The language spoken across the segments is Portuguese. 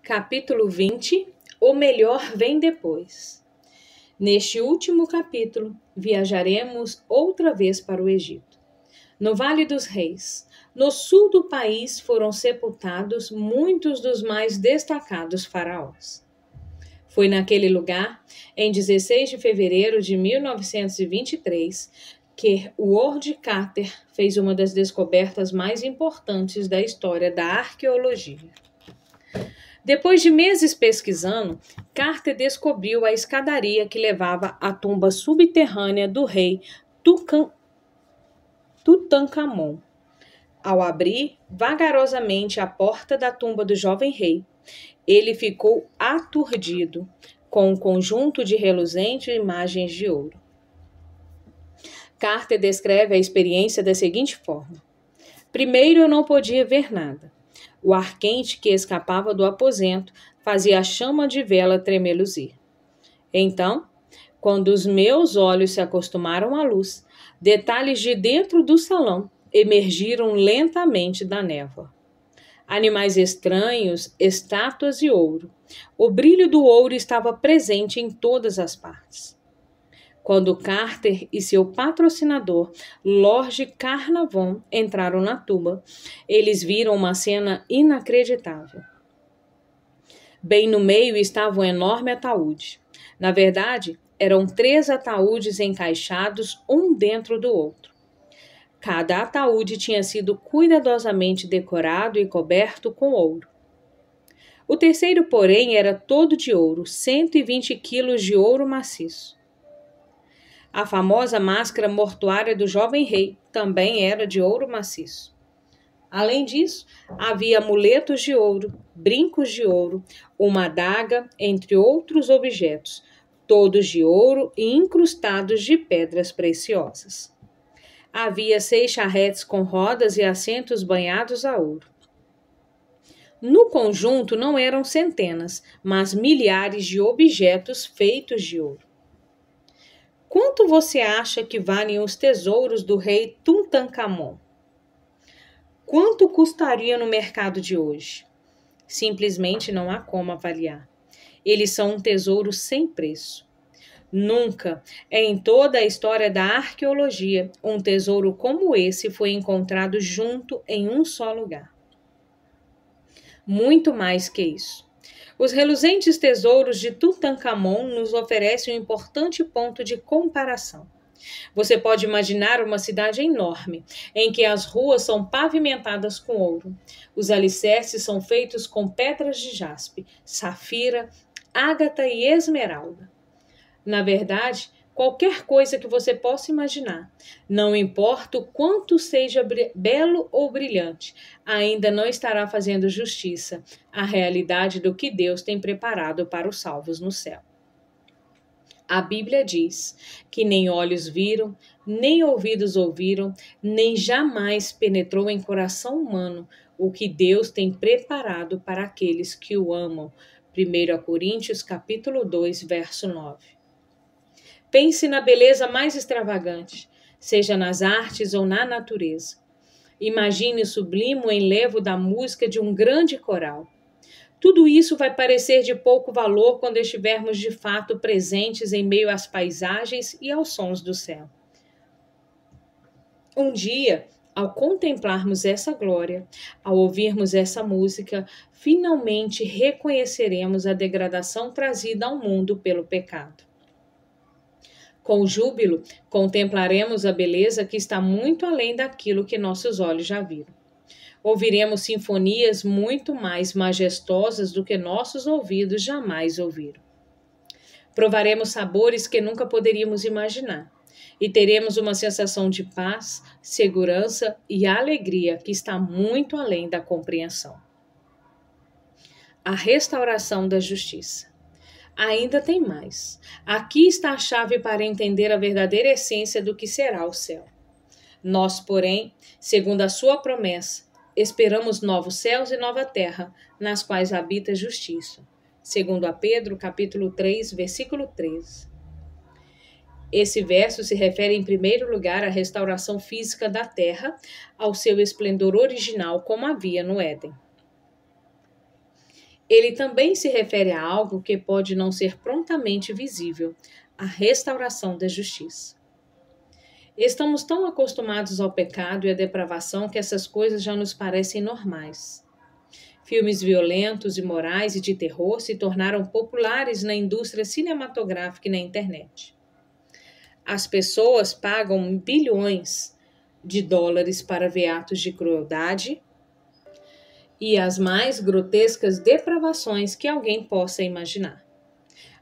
Capítulo 20. O melhor vem depois. Neste último capítulo, viajaremos outra vez para o Egito. No Vale dos Reis, no sul do país, foram sepultados muitos dos mais destacados faraós. Foi naquele lugar, em 16 de fevereiro de 1923, que Howard Carter fez uma das descobertas mais importantes da história da arqueologia. Depois de meses pesquisando, Carter descobriu a escadaria que levava à tumba subterrânea do rei Tutancâmon. Ao abrir vagarosamente a porta da tumba do jovem rei, ele ficou aturdido com um conjunto de reluzentes imagens de ouro. Carter descreve a experiência da seguinte forma: primeiro, eu não podia ver nada. O ar quente que escapava do aposento fazia a chama de vela tremeluzir. Então, quando os meus olhos se acostumaram à luz, detalhes de dentro do salão emergiram lentamente da névoa. Animais estranhos, estátuas e ouro. O brilho do ouro estava presente em todas as partes. Quando Carter e seu patrocinador, Lord Carnarvon, entraram na tumba, eles viram uma cena inacreditável. Bem no meio estava um enorme ataúde. Na verdade, eram 3 ataúdes encaixados um dentro do outro. Cada ataúde tinha sido cuidadosamente decorado e coberto com ouro. O terceiro, porém, era todo de ouro, 120 quilos de ouro maciço. A famosa máscara mortuária do jovem rei também era de ouro maciço. Além disso, havia amuletos de ouro, brincos de ouro, uma adaga, entre outros objetos, todos de ouro e incrustados de pedras preciosas. Havia 6 charretes com rodas e assentos banhados a ouro. No conjunto não eram centenas, mas milhares de objetos feitos de ouro. Quanto você acha que valem os tesouros do rei Tutancâmon? Quanto custaria no mercado de hoje? Simplesmente não há como avaliar. Eles são um tesouro sem preço. Nunca, em toda a história da arqueologia, um tesouro como esse foi encontrado junto em um só lugar. Muito mais que isso. Os reluzentes tesouros de Tutancâmon nos oferecem um importante ponto de comparação. Você pode imaginar uma cidade enorme, em que as ruas são pavimentadas com ouro. Os alicerces são feitos com pedras de jaspe, safira, ágata e esmeralda. Na verdade, qualquer coisa que você possa imaginar, não importa o quanto seja belo ou brilhante, ainda não estará fazendo justiça à realidade do que Deus tem preparado para os salvos no céu. A Bíblia diz que nem olhos viram, nem ouvidos ouviram, nem jamais penetrou em coração humano o que Deus tem preparado para aqueles que o amam. 1 Coríntios capítulo 2, verso 9. Pense na beleza mais extravagante, seja nas artes ou na natureza. Imagine o sublime enlevo da música de um grande coral. Tudo isso vai parecer de pouco valor quando estivermos de fato presentes em meio às paisagens e aos sons do céu. Um dia, ao contemplarmos essa glória, ao ouvirmos essa música, finalmente reconheceremos a degradação trazida ao mundo pelo pecado. Com júbilo, contemplaremos a beleza que está muito além daquilo que nossos olhos já viram. Ouviremos sinfonias muito mais majestosas do que nossos ouvidos jamais ouviram. Provaremos sabores que nunca poderíamos imaginar e teremos uma sensação de paz, segurança e alegria que está muito além da compreensão. A restauração da justiça. Ainda tem mais. Aqui está a chave para entender a verdadeira essência do que será o céu. Nós, porém, segundo a sua promessa, esperamos novos céus e nova terra, nas quais habita a justiça. Segundo a Pedro, capítulo 3, versículo 13. Esse verso se refere em primeiro lugar à restauração física da terra, ao seu esplendor original como havia no Éden. Ele também se refere a algo que pode não ser prontamente visível, a restauração da justiça. Estamos tão acostumados ao pecado e à depravação que essas coisas já nos parecem normais. Filmes violentos, imorais e de terror se tornaram populares na indústria cinematográfica e na internet. As pessoas pagam bilhões de dólares para ver atos de crueldade e as mais grotescas depravações que alguém possa imaginar.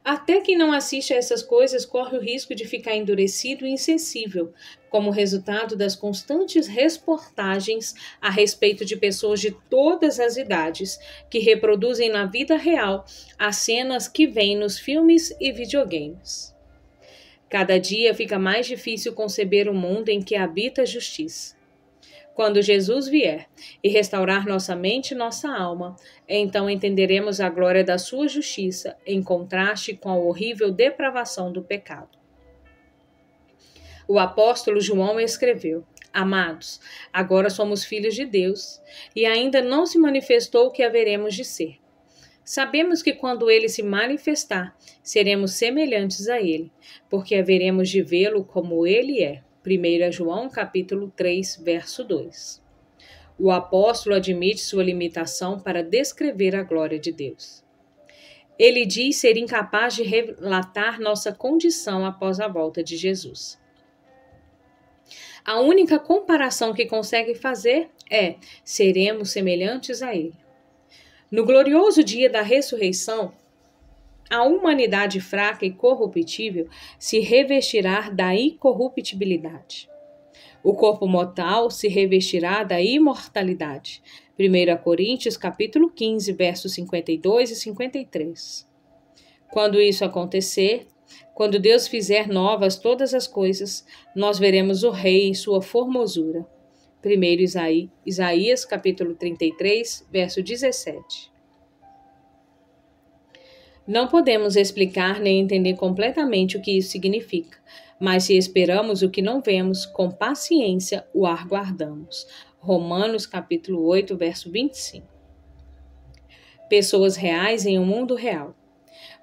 Até quem não assiste a essas coisas corre o risco de ficar endurecido e insensível, como resultado das constantes reportagens a respeito de pessoas de todas as idades que reproduzem na vida real as cenas que vêm nos filmes e videogames. Cada dia fica mais difícil conceber um mundo em que habita a justiça. Quando Jesus vier e restaurar nossa mente e nossa alma, então entenderemos a glória da sua justiça em contraste com a horrível depravação do pecado. O apóstolo João escreveu: Amados, agora somos filhos de Deus, e ainda não se manifestou o que haveremos de ser. Sabemos que quando ele se manifestar, seremos semelhantes a ele, porque haveremos de vê-lo como ele é. 1 João capítulo 3, verso 2. O apóstolo admite sua limitação para descrever a glória de Deus. Ele diz ser incapaz de relatar nossa condição após a volta de Jesus. A única comparação que consegue fazer é: seremos semelhantes a ele. No glorioso dia da ressurreição, a humanidade fraca e corruptível se revestirá da incorruptibilidade. O corpo mortal se revestirá da imortalidade. 1 Coríntios capítulo 15, versos 52 e 53. Quando isso acontecer, quando Deus fizer novas todas as coisas, nós veremos o Rei em sua formosura. 1 Isaías capítulo 33, verso 17. Não podemos explicar nem entender completamente o que isso significa, mas se esperamos o que não vemos, com paciência o aguardamos. Romanos capítulo 8, verso 25. Pessoas reais em um mundo real.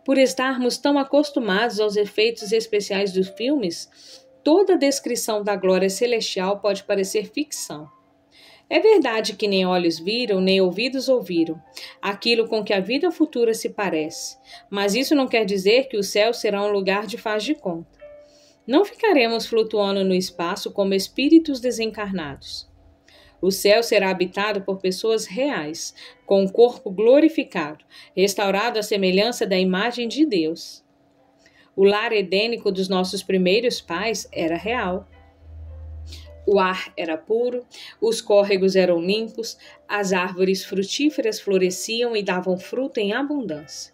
Por estarmos tão acostumados aos efeitos especiais dos filmes, toda descrição da glória celestial pode parecer ficção. É verdade que nem olhos viram, nem ouvidos ouviram aquilo com que a vida futura se parece, mas isso não quer dizer que o céu será um lugar de faz de conta. Não ficaremos flutuando no espaço como espíritos desencarnados. O céu será habitado por pessoas reais, com o corpo glorificado, restaurado à semelhança da imagem de Deus. O lar edênico dos nossos primeiros pais era real. O ar era puro, os córregos eram limpos, as árvores frutíferas floresciam e davam fruto em abundância.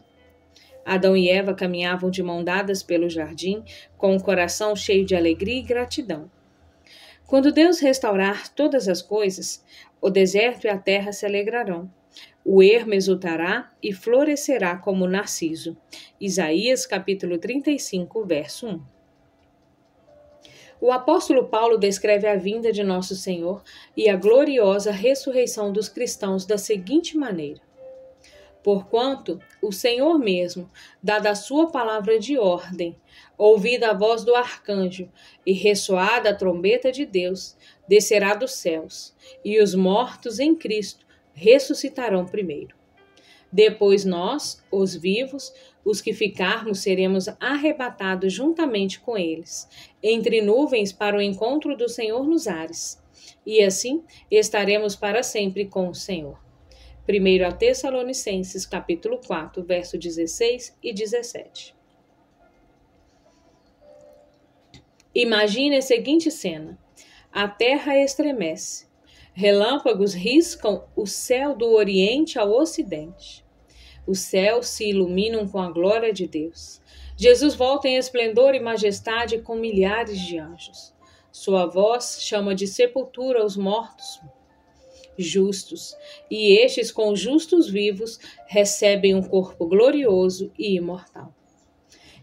Adão e Eva caminhavam de mão dadas pelo jardim, com o coração cheio de alegria e gratidão. Quando Deus restaurar todas as coisas, o deserto e a terra se alegrarão. O ermo exultará e florescerá como o narciso. Isaías capítulo 35, verso 1. O apóstolo Paulo descreve a vinda de nosso Senhor e a gloriosa ressurreição dos cristãos da seguinte maneira: Porquanto o Senhor mesmo, dada a sua palavra de ordem, ouvida a voz do arcanjo e ressoada a trombeta de Deus, descerá dos céus, e os mortos em Cristo ressuscitarão primeiro. Depois nós, os vivos, os que ficarmos, seremos arrebatados juntamente com eles, entre nuvens para o encontro do Senhor nos ares. E assim estaremos para sempre com o Senhor. 1 Tessalonicenses capítulo 4, verso 16 e 17. Imagine a seguinte cena. A terra estremece. Relâmpagos riscam o céu do oriente ao ocidente. Os céus se iluminam com a glória de Deus. Jesus volta em esplendor e majestade com milhares de anjos. Sua voz chama de sepultura os mortos justos, e estes com os justos vivos recebem um corpo glorioso e imortal.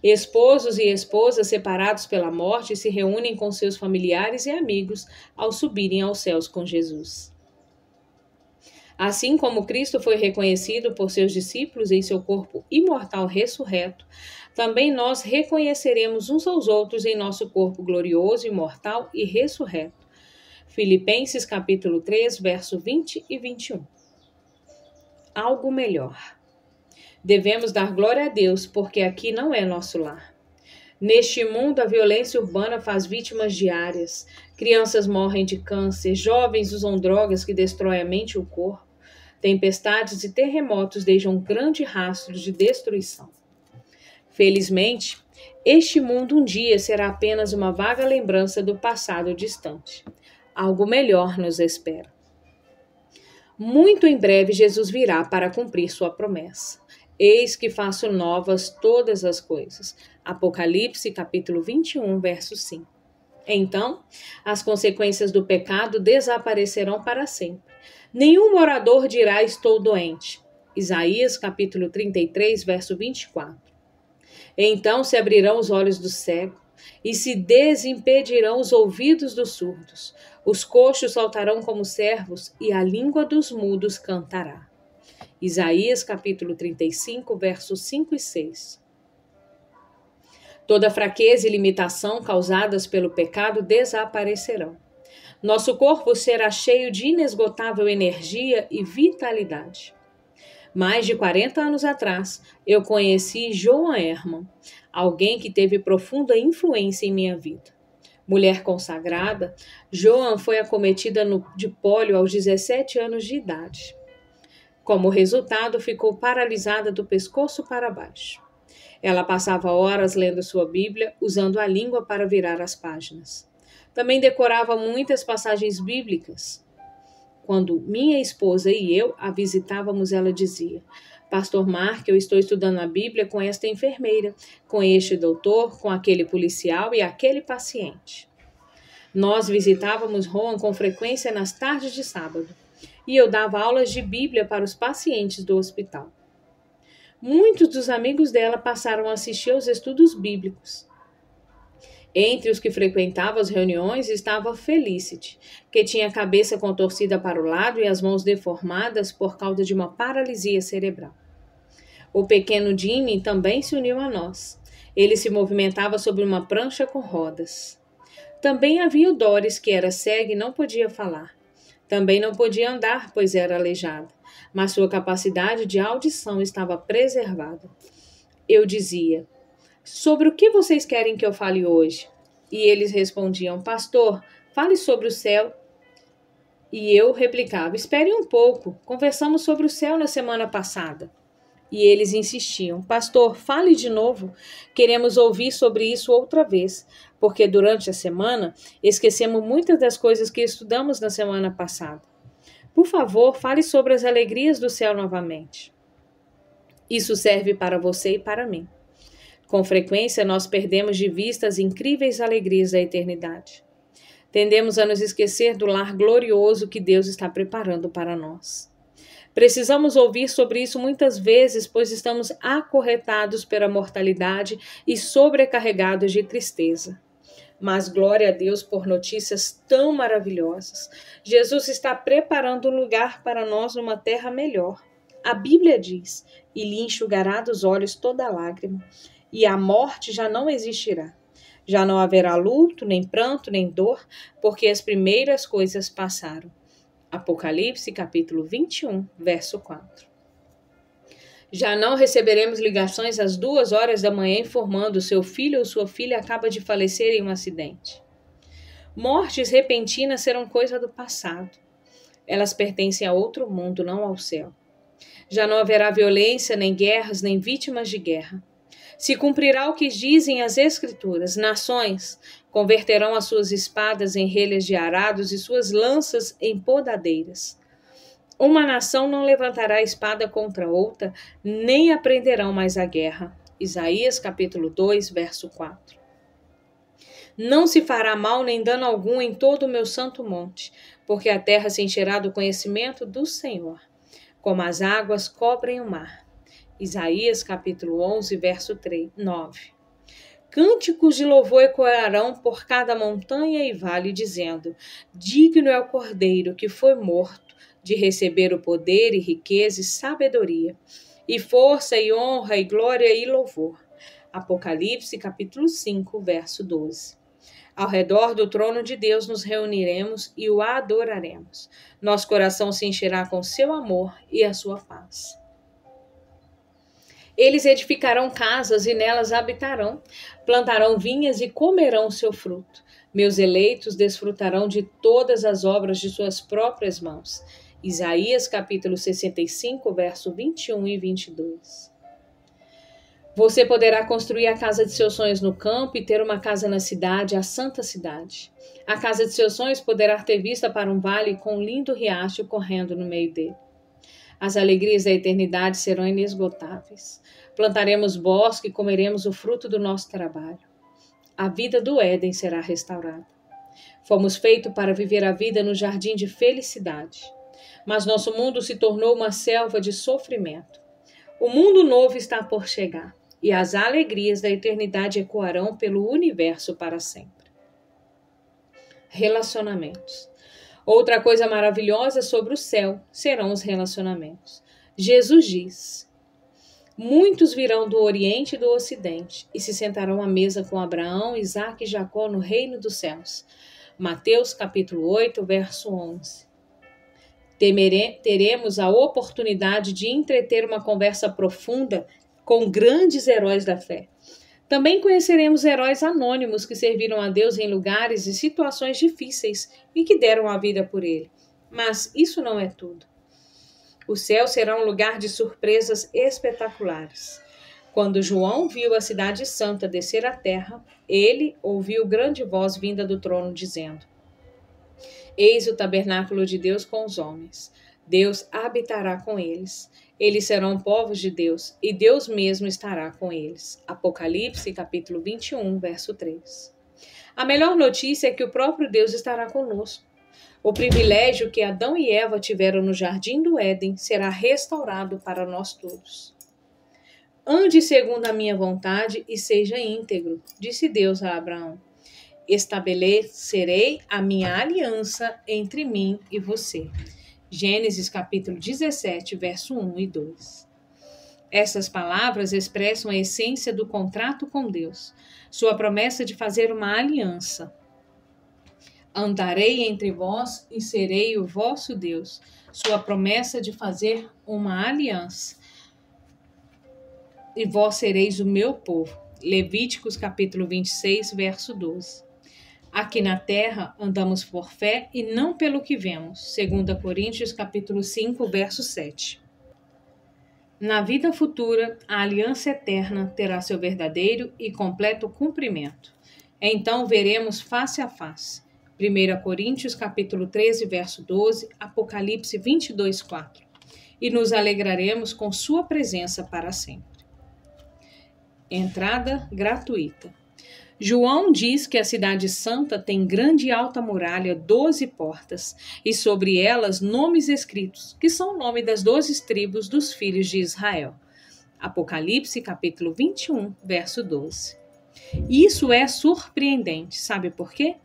Esposos e esposas separados pela morte se reúnem com seus familiares e amigos ao subirem aos céus com Jesus. Assim como Cristo foi reconhecido por seus discípulos em seu corpo imortal ressurreto, também nós reconheceremos uns aos outros em nosso corpo glorioso, imortal e ressurreto. Filipenses capítulo 3, verso 20 e 21. Algo melhor. Devemos dar glória a Deus, porque aqui não é nosso lar. Neste mundo, a violência urbana faz vítimas diárias. Crianças morrem de câncer, jovens usam drogas que destroem a mente e o corpo. Tempestades e terremotos deixam grandes rastros de destruição. Felizmente, este mundo um dia será apenas uma vaga lembrança do passado distante. Algo melhor nos espera. Muito em breve Jesus virá para cumprir sua promessa. Eis que faço novas todas as coisas. Apocalipse capítulo 21, verso 5. Então, as consequências do pecado desaparecerão para sempre. Nenhum morador dirá estou doente. Isaías capítulo 33, verso 24. Então se abrirão os olhos do cego e se desimpedirão os ouvidos dos surdos. Os coxos saltarão como servos e a língua dos mudos cantará. Isaías capítulo 35, versos 5 e 6. Toda fraqueza e limitação causadas pelo pecado desaparecerão. Nosso corpo será cheio de inesgotável energia e vitalidade. Mais de 40 anos atrás, eu conheci Joan Herman, alguém que teve profunda influência em minha vida. Mulher consagrada, Joan foi acometida de pólio aos 17 anos de idade. Como resultado, ficou paralisada do pescoço para baixo. Ela passava horas lendo sua Bíblia, usando a língua para virar as páginas. Também decorava muitas passagens bíblicas. Quando minha esposa e eu a visitávamos, ela dizia: Pastor Mark, eu estou estudando a Bíblia com esta enfermeira, com este doutor, com aquele policial e aquele paciente. Nós visitávamos Rowan com frequência nas tardes de sábado, e eu dava aulas de Bíblia para os pacientes do hospital. Muitos dos amigos dela passaram a assistir aos estudos bíblicos. Entre os que frequentavam as reuniões estava Felicity, que tinha a cabeça contorcida para o lado e as mãos deformadas por causa de uma paralisia cerebral. O pequeno Jimmy também se uniu a nós. Ele se movimentava sobre uma prancha com rodas. Também havia o Doris, que era cega e não podia falar. Também não podia andar, pois era aleijada, mas sua capacidade de audição estava preservada. Eu dizia: sobre o que vocês querem que eu fale hoje? E eles respondiam: Pastor, fale sobre o céu. E eu replicava: espere um pouco, conversamos sobre o céu na semana passada. E eles insistiam: Pastor, fale de novo, queremos ouvir sobre isso outra vez, porque durante a semana esquecemos muitas das coisas que estudamos na semana passada. Por favor, fale sobre as alegrias do céu novamente. Isso serve para você e para mim. Com frequência, nós perdemos de vista as incríveis alegrias da eternidade. Tendemos a nos esquecer do lar glorioso que Deus está preparando para nós. Precisamos ouvir sobre isso muitas vezes, pois estamos acorrentados pela mortalidade e sobrecarregados de tristeza. Mas glória a Deus por notícias tão maravilhosas. Jesus está preparando um lugar para nós numa terra melhor. A Bíblia diz: e lhe enxugará dos olhos toda lágrima, e a morte já não existirá. Já não haverá luto, nem pranto, nem dor, porque as primeiras coisas passaram. Apocalipse, capítulo 21, verso 4. Já não receberemos ligações às 2 horas da manhã informando seu filho ou sua filha acaba de falecer em um acidente. Mortes repentinas serão coisa do passado. Elas pertencem a outro mundo, não ao céu. Já não haverá violência, nem guerras, nem vítimas de guerra. Se cumprirá o que dizem as Escrituras: nações converterão as suas espadas em relhas de arados e suas lanças em podadeiras. Uma nação não levantará espada contra outra, nem aprenderão mais a guerra. Isaías capítulo 2, verso 4. Não se fará mal nem dano algum em todo o meu santo monte, porque a terra se encherá do conhecimento do Senhor, como as águas cobrem o mar. Isaías capítulo 11, verso 9. Cânticos de louvor ecoarão por cada montanha e vale, dizendo: digno é o Cordeiro que foi morto de receber o poder e riqueza e sabedoria, e força e honra e glória e louvor. Apocalipse capítulo 5, verso 12. Ao redor do trono de Deus nos reuniremos e o adoraremos. Nosso coração se encherá com seu amor e a sua paz. Eles edificarão casas e nelas habitarão, plantarão vinhas e comerão o seu fruto. Meus eleitos desfrutarão de todas as obras de suas próprias mãos. Isaías capítulo 65, verso 21 e 22. Você poderá construir a casa de seus sonhos no campo e ter uma casa na cidade, a santa cidade. A casa de seus sonhos poderá ter vista para um vale com um lindo riacho correndo no meio dele. As alegrias da eternidade serão inesgotáveis. Plantaremos bosque e comeremos o fruto do nosso trabalho. A vida do Éden será restaurada. Fomos feitos para viver a vida no jardim de felicidade. Mas nosso mundo se tornou uma selva de sofrimento. O mundo novo está por chegar. E as alegrias da eternidade ecoarão pelo universo para sempre. Relacionamentos. Outra coisa maravilhosa sobre o céu serão os relacionamentos. Jesus diz: muitos virão do Oriente e do Ocidente e se sentarão à mesa com Abraão, Isaque e Jacó no reino dos céus. Mateus capítulo 8, verso 11. Teremos a oportunidade de entreter uma conversa profunda com grandes heróis da fé. Também conheceremos heróis anônimos que serviram a Deus em lugares e situações difíceis e que deram a vida por ele. Mas isso não é tudo. O céu será um lugar de surpresas espetaculares. Quando João viu a cidade santa descer à terra, ele ouviu grande voz vinda do trono dizendo: eis o tabernáculo de Deus com os homens. Deus habitará com eles. Eles serão povos de Deus, e Deus mesmo estará com eles. Apocalipse, capítulo 21, verso 3. A melhor notícia é que o próprio Deus estará conosco. O privilégio que Adão e Eva tiveram no jardim do Éden será restaurado para nós todos. Ande segundo a minha vontade e seja íntegro, disse Deus a Abraão. Estabelecerei a minha aliança entre mim e você. Gênesis capítulo 17, verso 1 e 2. Essas palavras expressam a essência do contrato com Deus, sua promessa de fazer uma aliança. Andarei entre vós e serei o vosso Deus, sua promessa de fazer uma aliança. E vós sereis o meu povo. Levíticos capítulo 26, verso 12. Aqui na terra andamos por fé e não pelo que vemos. 2 Coríntios capítulo 5, verso 7. Na vida futura, a aliança eterna terá seu verdadeiro e completo cumprimento. Então veremos face a face. 1 Coríntios capítulo 13, verso 12, Apocalipse 22, 4. E nos alegraremos com sua presença para sempre. Entrada gratuita. João diz que a cidade santa tem grande e alta muralha, 12 portas, e sobre elas nomes escritos, que são o nome das 12 tribos dos filhos de Israel. Apocalipse, capítulo 21, verso 12. Isso é surpreendente, sabe por quê?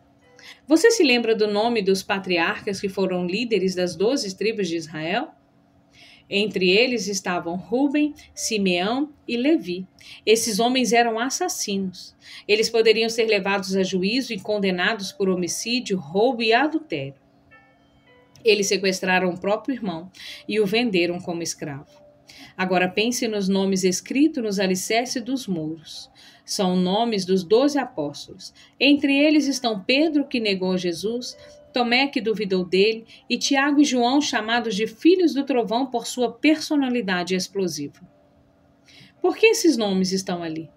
Você se lembra do nome dos patriarcas que foram líderes das 12 tribos de Israel? Entre eles estavam Ruben, Simeão e Levi. Esses homens eram assassinos. Eles poderiam ser levados a juízo e condenados por homicídio, roubo e adultério. Eles sequestraram o próprio irmão e o venderam como escravo. Agora pense nos nomes escritos nos alicerces dos muros. São nomes dos 12 apóstolos. Entre eles estão Pedro, que negou Jesus, Tomé, que duvidou dele, e Tiago e João, chamados de filhos do trovão por sua personalidade explosiva. Por que esses nomes estão ali?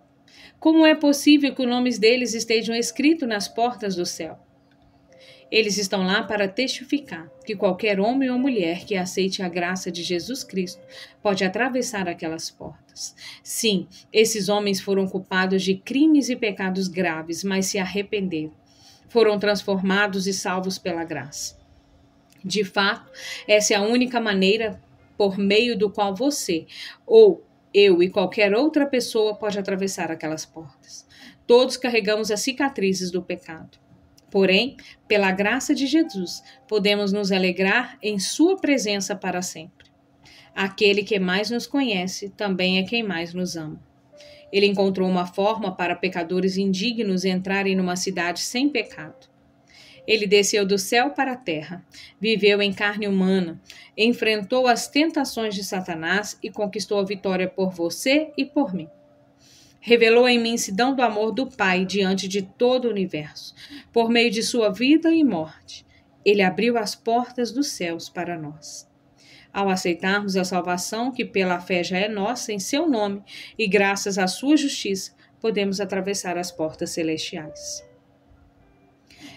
Como é possível que os nomes deles estejam escritos nas portas do céu? Eles estão lá para testificar que qualquer homem ou mulher que aceite a graça de Jesus Cristo pode atravessar aquelas portas. Sim, esses homens foram culpados de crimes e pecados graves, mas se arrependeram. Foram transformados e salvos pela graça. De fato, essa é a única maneira por meio do qual você, ou eu e qualquer outra pessoa pode atravessar aquelas portas. Todos carregamos as cicatrizes do pecado. Porém, pela graça de Jesus, podemos nos alegrar em sua presença para sempre. Aquele que mais nos conhece também é quem mais nos ama. Ele encontrou uma forma para pecadores indignos entrarem numa cidade sem pecado. Ele desceu do céu para a terra, viveu em carne humana, enfrentou as tentações de Satanás e conquistou a vitória por você e por mim. Revelou a imensidão do amor do Pai diante de todo o universo, por meio de sua vida e morte. Ele abriu as portas dos céus para nós. Ao aceitarmos a salvação que pela fé já é nossa em seu nome e graças à sua justiça, podemos atravessar as portas celestiais.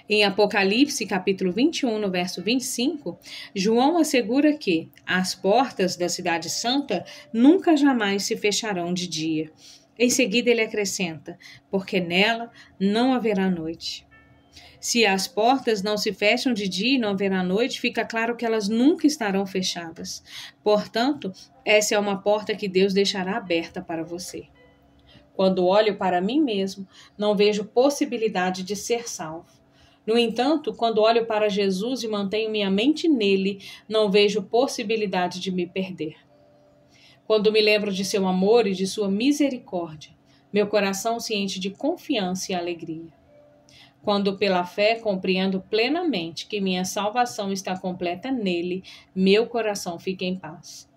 Em Apocalipse, capítulo 21, no verso 25, João assegura que as portas da cidade santa nunca jamais se fecharão de dia. Em seguida ele acrescenta, porque nela não haverá noite. Se as portas não se fecham de dia e não haverá noite, fica claro que elas nunca estarão fechadas. Portanto, essa é uma porta que Deus deixará aberta para você. Quando olho para mim mesmo, não vejo possibilidade de ser salvo. No entanto, quando olho para Jesus e mantenho minha mente nele, não vejo possibilidade de me perder. Quando me lembro de seu amor e de sua misericórdia, meu coração se enche de confiança e alegria. Quando pela fé compreendo plenamente que minha salvação está completa nele, meu coração fica em paz.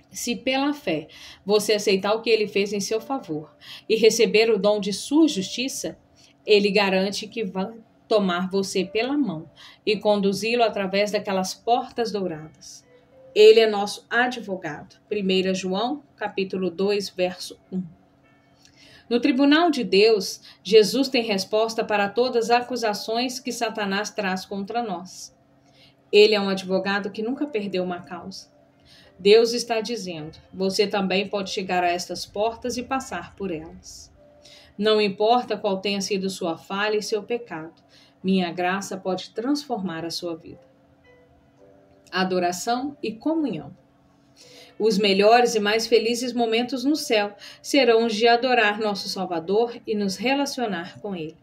Se pela fé você aceitar o que ele fez em seu favor e receber o dom de sua justiça, ele garante que vai tomar você pela mão e conduzi-lo através daquelas portas douradas. Ele é nosso advogado. 1 João, capítulo 2, verso 1. No tribunal de Deus, Jesus tem resposta para todas as acusações que Satanás traz contra nós. Ele é um advogado que nunca perdeu uma causa. Deus está dizendo, você também pode chegar a estas portas e passar por elas. Não importa qual tenha sido sua falha e seu pecado, minha graça pode transformar a sua vida. Adoração e comunhão. Os melhores e mais felizes momentos no céu serão os de adorar nosso Salvador e nos relacionar com Ele.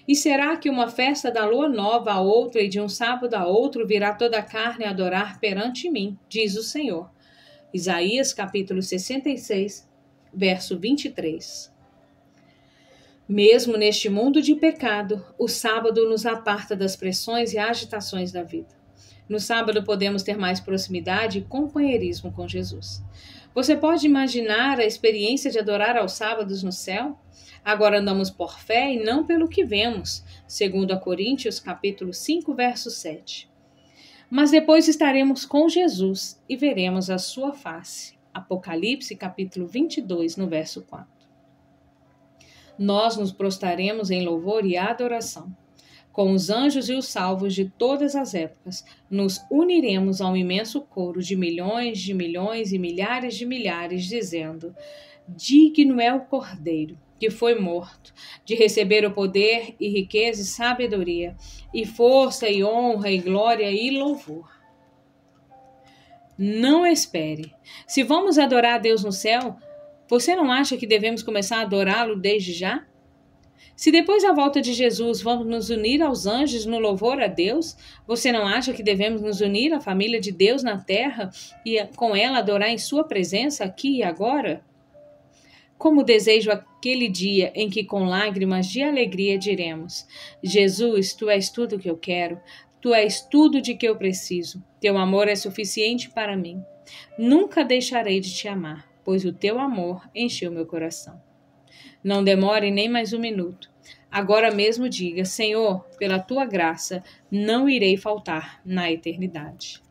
E será que uma festa da lua nova a outra e de um sábado a outro virá toda a carne a adorar perante mim, diz o Senhor. Isaías capítulo 66, verso 23. Mesmo neste mundo de pecado, o sábado nos aparta das pressões e agitações da vida. No sábado podemos ter mais proximidade e companheirismo com Jesus. Você pode imaginar a experiência de adorar aos sábados no céu? Agora andamos por fé e não pelo que vemos, segundo a Coríntios capítulo 5, verso 7. Mas depois estaremos com Jesus e veremos a sua face. Apocalipse capítulo 22, no verso 4. Nós nos prostraremos em louvor e adoração. Com os anjos e os salvos de todas as épocas, nos uniremos a um imenso coro de milhões e milhares de milhares, dizendo: digno é o Cordeiro, que foi morto, de receber o poder e riqueza e sabedoria, e força e honra e glória e louvor. Não espere. Se vamos adorar a Deus no céu, você não acha que devemos começar a adorá-lo desde já? Se depois da volta de Jesus vamos nos unir aos anjos no louvor a Deus, você não acha que devemos nos unir à família de Deus na terra e com ela adorar em sua presença aqui e agora? Como desejo aquele dia em que com lágrimas de alegria diremos: Jesus, Tu és tudo o que eu quero, Tu és tudo de que eu preciso, Teu amor é suficiente para mim. Nunca deixarei de Te amar, pois o Teu amor encheu meu coração. Não demore nem mais um minuto. Agora mesmo diga: Senhor, pela Tua graça, não irei faltar na eternidade.